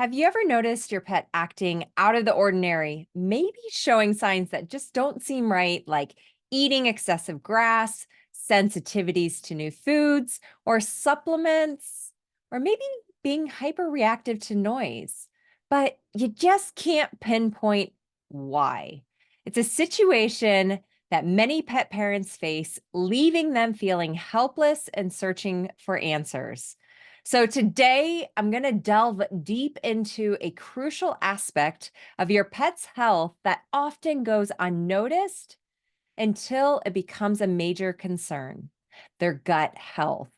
Have you ever noticed your pet acting out of the ordinary, maybe showing signs that just don't seem right, like eating excessive grass, sensitivities to new foods or supplements, or maybe being hyperreactive to noise? But you just can't pinpoint why. It's a situation that many pet parents face, leaving them feeling helpless and searching for answers. So, today I'm going to delve deep into a crucial aspect of your pet's health that often goes unnoticed until it becomes a major concern: their gut health.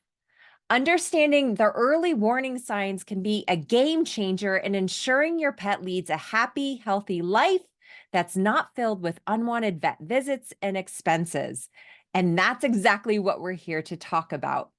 Understanding the early warning signs can be a game changer in ensuring your pet leads a happy, healthy life that's not filled with unwanted vet visits and expenses. And that's exactly what we're here to talk about.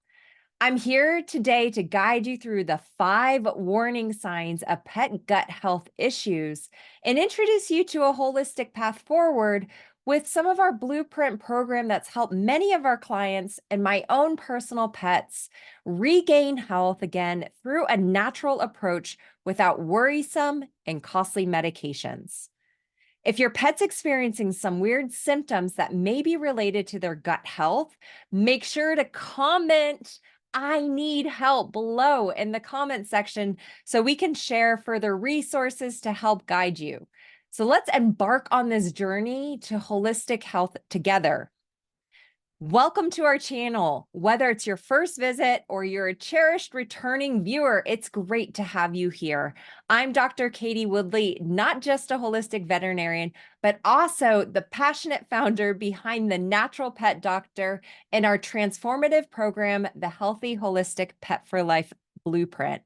I'm here today to guide you through the 5 warning signs of pet gut health issues and introduce you to a holistic path forward with some of our blueprint program that's helped many of our clients and my own personal pets regain health again through a natural approach without worrisome and costly medications. If your pet's experiencing some weird symptoms that may be related to their gut health, make sure to comment "I need help" below in the comment section so we can share further resources to help guide you. So let's embark on this journey to holistic health together. Welcome to our channel. Whether it's your first visit or you're a cherished returning viewer, it's great to have you here. I'm Dr. Katie Woodley, not just a holistic veterinarian, but also the passionate founder behind the Natural Pet Doctor and our transformative program, the Healthy Holistic Pet for Life Blueprint.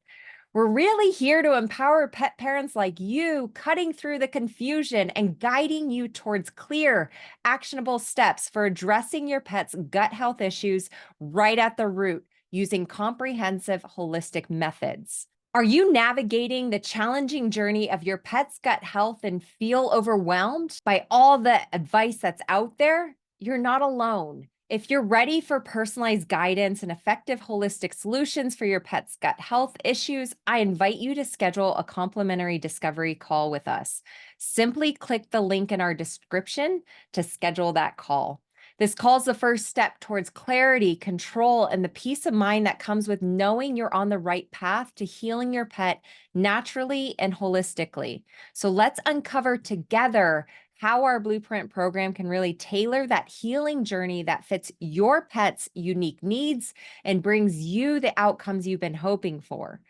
We're really here to empower pet parents like you, cutting through the confusion and guiding you towards clear, actionable steps for addressing your pet's gut health issues right at the root using comprehensive holistic methods. Are you navigating the challenging journey of your pet's gut health and feel overwhelmed by all the advice that's out there? You're not alone. If you're ready for personalized guidance and effective holistic solutions for your pet's gut health issues, I invite you to schedule a complimentary discovery call with us. Simply click the link in our description to schedule that call. This call is the first step towards clarity, control, and the peace of mind that comes with knowing you're on the right path to healing your pet naturally and holistically. So let's uncover together how our blueprint program can really tailor that healing journey that fits your pet's unique needs and brings you the outcomes you've been hoping for.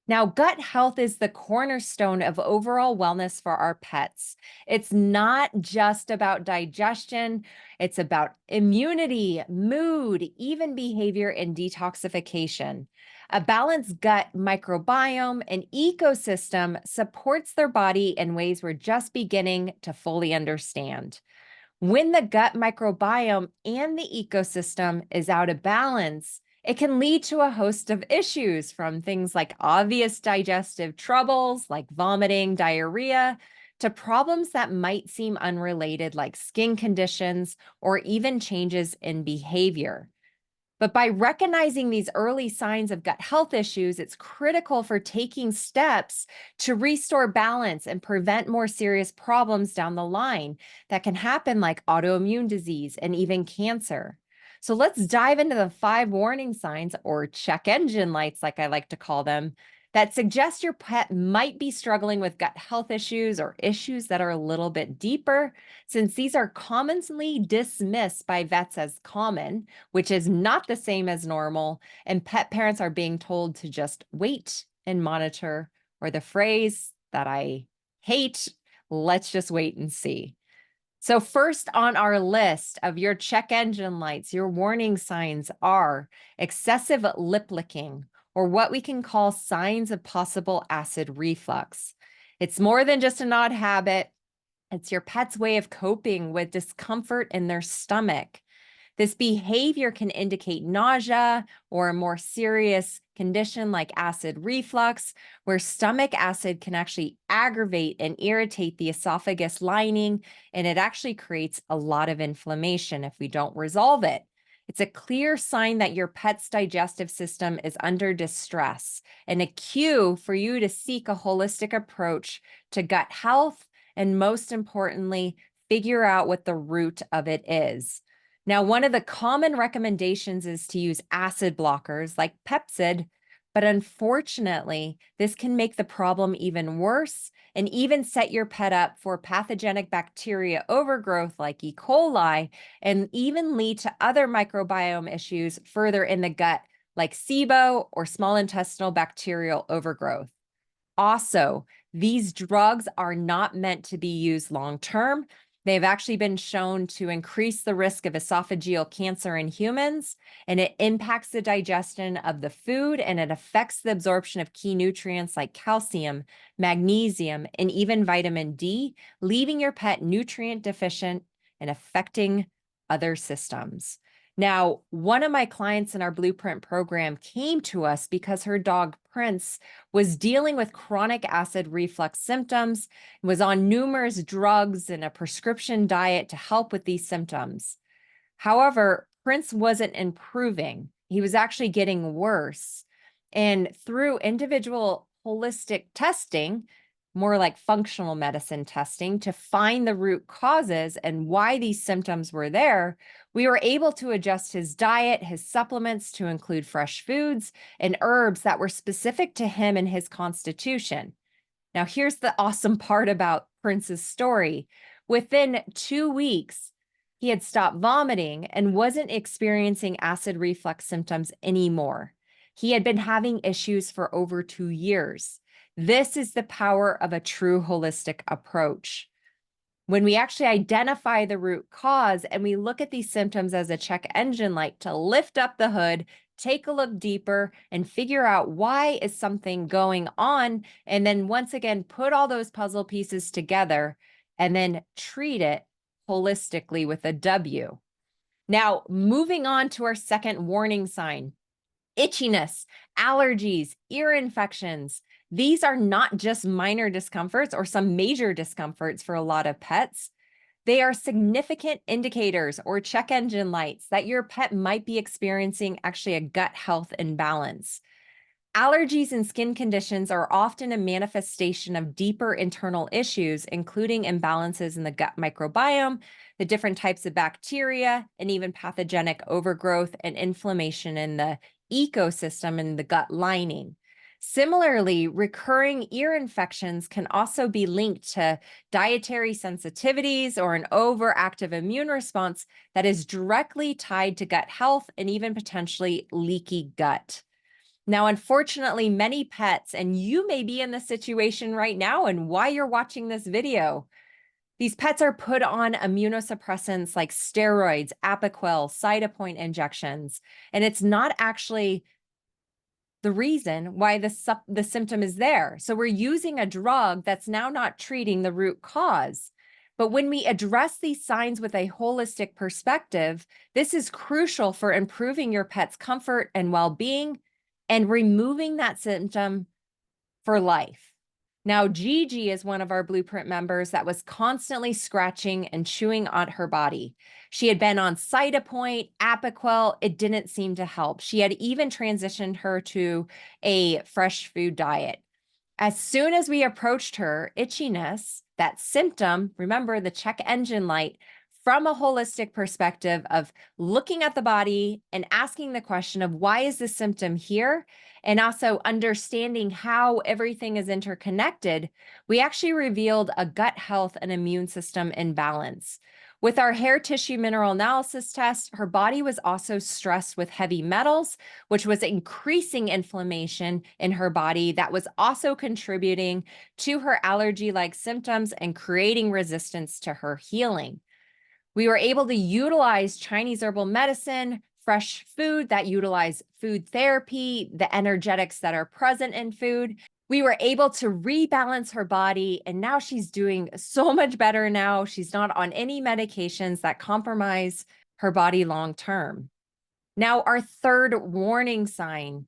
Now, gut health is the cornerstone of overall wellness for our pets. It's not just about digestion, it's about immunity, mood, even behavior and detoxification. A balanced gut microbiome and ecosystem supports their body in ways we're just beginning to fully understand. When the gut microbiome and the ecosystem is out of balance, it can lead to a host of issues, from things like obvious digestive troubles like vomiting, diarrhea, to problems that might seem unrelated like skin conditions or even changes in behavior. But by recognizing these early signs of gut health issues, it's critical for taking steps to restore balance and prevent more serious problems down the line that can happen, like autoimmune disease and even cancer. So let's dive into the 5 warning signs, or check engine lights, like I like to call them, that suggest your pet might be struggling with gut health issues or issues that are a little bit deeper, since these are commonly dismissed by vets as common, which is not the same as normal, and pet parents are being told to just wait and monitor, or the phrase that I hate, "let's just wait and see." So first on our list of your check engine lights, your warning signs are excessive lip licking, or what we can call signs of possible acid reflux. It's more than just an odd habit. It's your pet's way of coping with discomfort in their stomach. This behavior can indicate nausea or a more serious condition like acid reflux, where stomach acid can actually aggravate and irritate the esophagus lining, and it actually creates a lot of inflammation if we don't resolve it. It's a clear sign that your pet's digestive system is under distress and a cue for you to seek a holistic approach to gut health and, most importantly, figure out what the root of it is. Now, one of the common recommendations is to use acid blockers like Pepcid, but unfortunately, this can make the problem even worse and even set your pet up for pathogenic bacteria overgrowth like E. coli, and even lead to other microbiome issues further in the gut like SIBO or small intestinal bacterial overgrowth. Also, these drugs are not meant to be used long term. They've actually been shown to increase the risk of esophageal cancer in humans, and it impacts the digestion of the food, and it affects the absorption of key nutrients like calcium, magnesium, and even vitamin D, leaving your pet nutrient deficient and affecting other systems. Now, one of my clients in our Blueprint program came to us because her dog Prince was dealing with chronic acid reflux symptoms, was on numerous drugs and a prescription diet to help with these symptoms. However, Prince wasn't improving. He was actually getting worse. And through individual holistic testing, more like functional medicine testing, to find the root causes and why these symptoms were there, we were able to adjust his diet, his supplements to include fresh foods and herbs that were specific to him and his constitution. Now, here's the awesome part about Prince's story. Within 2 weeks, he had stopped vomiting and wasn't experiencing acid reflux symptoms anymore. He had been having issues for over 2 years. This is the power of a true holistic approach. When we actually identify the root cause and we look at these symptoms as a check engine light to lift up the hood, take a look deeper and figure out why is something going on, and then once again, put all those puzzle pieces together and then treat it holistically with a W. Now, moving on to our second warning sign, itchiness, allergies, ear infections. These are not just minor discomforts or some major discomforts for a lot of pets. They are significant indicators or check engine lights that your pet might be experiencing actually a gut health imbalance. Allergies and skin conditions are often a manifestation of deeper internal issues, including imbalances in the gut microbiome, the different types of bacteria, and even pathogenic overgrowth and inflammation in the ecosystem and the gut lining. Similarly, recurring ear infections can also be linked to dietary sensitivities or an overactive immune response that is directly tied to gut health and even potentially leaky gut. Now, unfortunately, many pets, and you may be in this situation right now and why you're watching this video, these pets are put on immunosuppressants like steroids, Apoquel, Cytopoint injections, and it's not actually the reason why the symptom is there. So we're using a drug that's now not treating the root cause. But when we address these signs with a holistic perspective, this is crucial for improving your pet's comfort and well-being and removing that symptom for life. Now, Gigi is one of our Blueprint members that was constantly scratching and chewing on her body. She had been on Cytopoint, Apoquel. It didn't seem to help. She had even transitioned her to a fresh food diet. As soon as we approached her itchiness, that symptom, remember the check engine light, from a holistic perspective of looking at the body and asking the question of why is this symptom here, and also understanding how everything is interconnected, we actually revealed a gut health and immune system imbalance. With our hair tissue mineral analysis test, her body was also stressed with heavy metals, which was increasing inflammation in her body that was also contributing to her allergy-like symptoms and creating resistance to her healing. We were able to utilize Chinese herbal medicine, fresh food that utilize food therapy, the energetics that are present in food. We were able to rebalance her body, and now she's doing so much better now. She's not on any medications that compromise her body long term. Now, our third warning sign,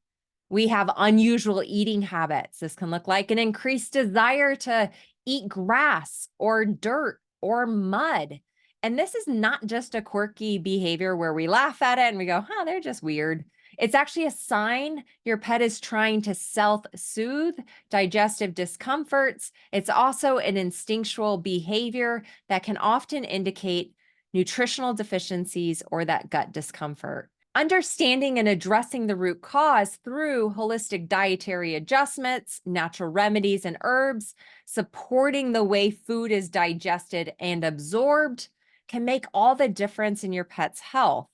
we have unusual eating habits. This can look like an increased desire to eat grass or dirt or mud. And this is not just a quirky behavior where we laugh at it and we go, huh, they're just weird. It's actually a sign your pet is trying to self-soothe digestive discomforts. It's also an instinctual behavior that can often indicate nutritional deficiencies or that gut discomfort. Understanding and addressing the root cause through holistic dietary adjustments, natural remedies, and herbs, supporting the way food is digested and absorbed can make all the difference in your pet's health.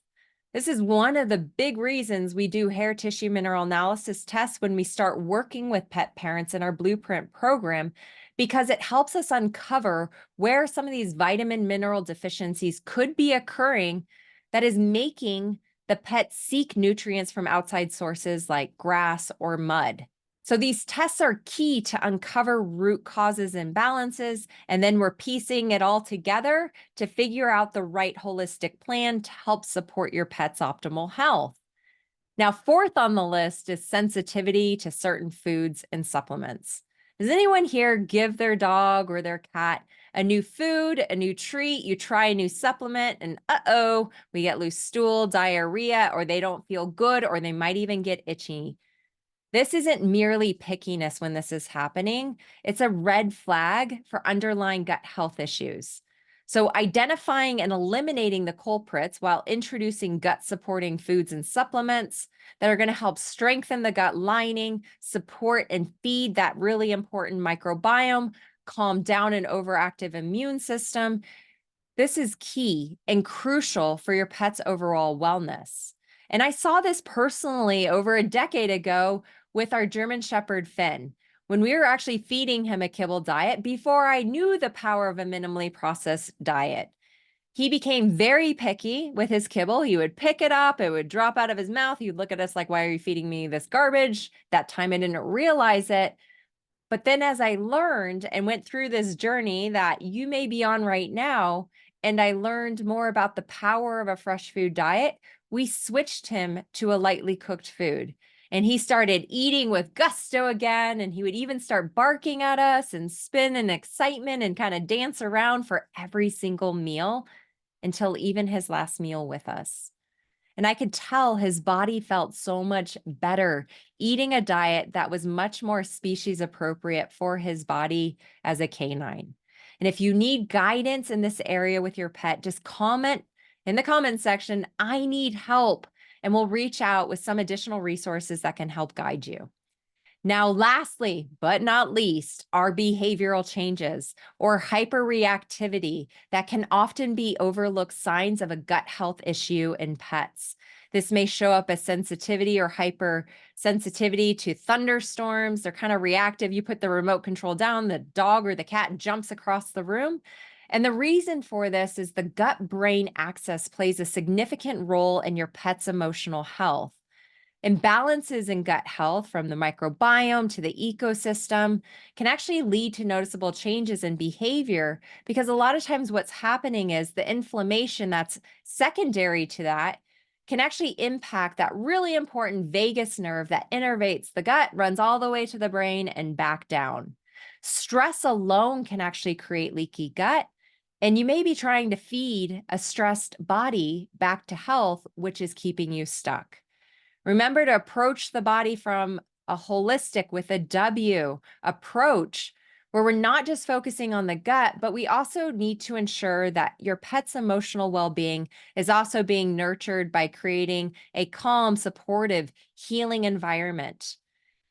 This is one of the big reasons we do hair tissue mineral analysis tests when we start working with pet parents in our Blueprint program, because it helps us uncover where some of these vitamin mineral deficiencies could be occurring that is making the pet seek nutrients from outside sources like grass or mud. So these tests are key to uncover root causes and imbalances, and then we're piecing it all together to figure out the right holistic plan to help support your pet's optimal health. Now, fourth on the list is sensitivity to certain foods and supplements. Does anyone here give their dog or their cat a new food, a new treat? You try a new supplement and we get loose stool, diarrhea, or they don't feel good, or they might even get itchy. This isn't merely pickiness when this is happening. It's a red flag for underlying gut health issues. So identifying and eliminating the culprits while introducing gut-supporting foods and supplements that are going to help strengthen the gut lining, support and feed that really important microbiome, calm down an overactive immune system. This is key and crucial for your pet's overall wellness. And I saw this personally over a decade ago with our German Shepherd Finn, when we were actually feeding him a kibble diet before I knew the power of a minimally processed diet. He became very picky with his kibble. He would pick it up, it would drop out of his mouth. He'd look at us like, why are you feeding me this garbage? That time I didn't realize it. But then as I learned and went through this journey that you may be on right now, and I learned more about the power of a fresh food diet, we switched him to a lightly cooked food. And he started eating with gusto again, and he would even start barking at us and spin in excitement and kind of dance around for every single meal until even his last meal with us. And I could tell his body felt so much better eating a diet that was much more species appropriate for his body as a canine. And if you need guidance in this area with your pet, just comment in the comment section, I need help, and we'll reach out with some additional resources that can help guide you. Now, lastly, but not least, are behavioral changes or hyperreactivity that can often be overlooked signs of a gut health issue in pets. This may show up as sensitivity or hypersensitivity to thunderstorms. They're kind of reactive. You put the remote control down, the dog or the cat jumps across the room. And the reason for this is the gut-brain axis plays a significant role in your pet's emotional health. Imbalances in gut health, from the microbiome to the ecosystem, can actually lead to noticeable changes in behavior, because a lot of times what's happening is the inflammation that's secondary to that can actually impact that really important vagus nerve that innervates the gut, runs all the way to the brain and back down. Stress alone can actually create leaky gut, and you may be trying to feed a stressed body back to health, which is keeping you stuck. Remember to approach the body from a holistic, with a W, approach, where we're not just focusing on the gut, but we also need to ensure that your pet's emotional well-being is also being nurtured by creating a calm, supportive, healing environment.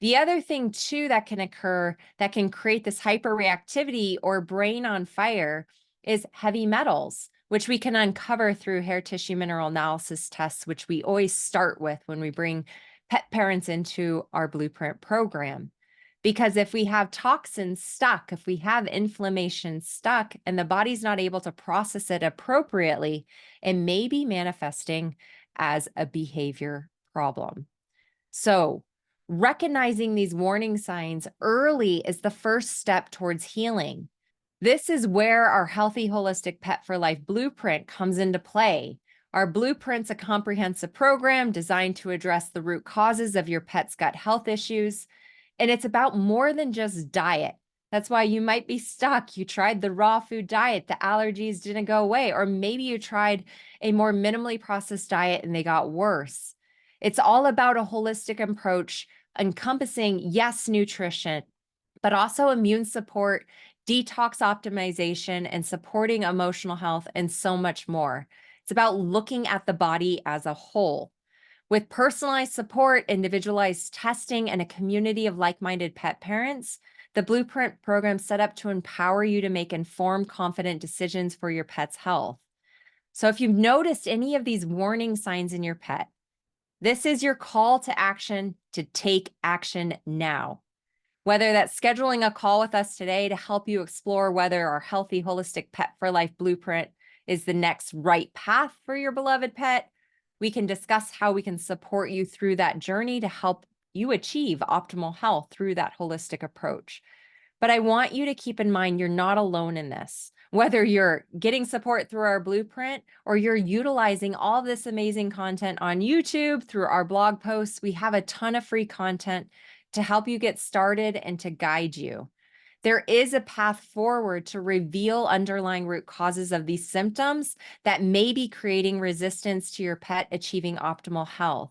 The other thing too that can occur that can create this hyperreactivity or brain on fire is heavy metals, which we can uncover through hair tissue mineral analysis tests, which we always start with when we bring pet parents into our Blueprint program. Because if we have toxins stuck, if we have inflammation stuck, and the body's not able to process it appropriately, it may be manifesting as a behavior problem. So recognizing these warning signs early is the first step towards healing. This is where our Healthy Holistic Pet for Life Blueprint comes into play. Our Blueprint's a comprehensive program designed to address the root causes of your pet's gut health issues. And it's about more than just diet. That's why you might be stuck. You tried the raw food diet, the allergies didn't go away, or maybe you tried a more minimally processed diet and they got worse. It's all about a holistic approach encompassing, yes, nutrition, but also immune support, detox optimization, and supporting emotional health, and so much more. It's about looking at the body as a whole. With personalized support, individualized testing, and a community of like minded pet parents, the Blueprint program is set up to empower you to make informed, confident decisions for your pet's health. So, if you've noticed any of these warning signs in your pet, this is your call to action to take action now. Whether that's scheduling a call with us today to help you explore whether our healthy, holistic pet for life blueprint is the next right path for your beloved pet, we can discuss how we can support you through that journey to help you achieve optimal health through that holistic approach. But I want you to keep in mind you're not alone in this. Whether you're getting support through our blueprint or you're utilizing all this amazing content on YouTube through our blog posts, we have a ton of free content to help you get started and to guide you. There is a path forward to reveal underlying root causes of these symptoms that may be creating resistance to your pet achieving optimal health.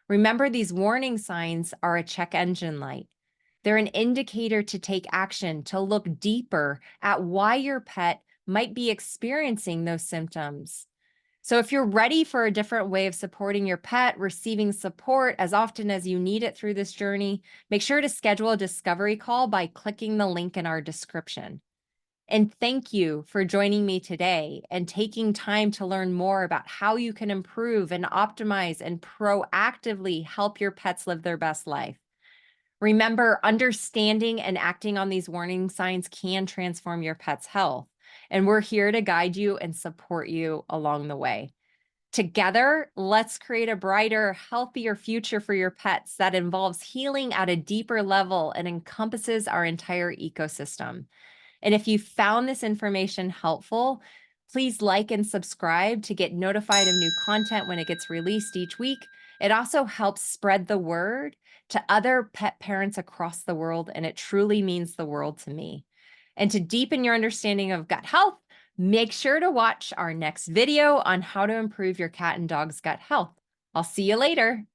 Remember, these warning signs are a check engine light. They're an indicator to take action, to look deeper at why your pet might be experiencing those symptoms. So, if you're ready for a different way of supporting your pet, receiving support as often as you need it through this journey, make sure to schedule a discovery call by clicking the link in our description. And thank you for joining me today and taking time to learn more about how you can improve and optimize and proactively help your pets live their best life. Remember, understanding and acting on these warning signs can transform your pet's health, and we're here to guide you and support you along the way. Together, let's create a brighter, healthier future for your pets that involves healing at a deeper level and encompasses our entire ecosystem. And if you found this information helpful, please like and subscribe to get notified of new content when it gets released each week. It also helps spread the word to other pet parents across the world, and it truly means the world to me. And to deepen your understanding of gut health, make sure to watch our next video on how to improve your cat and dog's gut health. I'll see you later.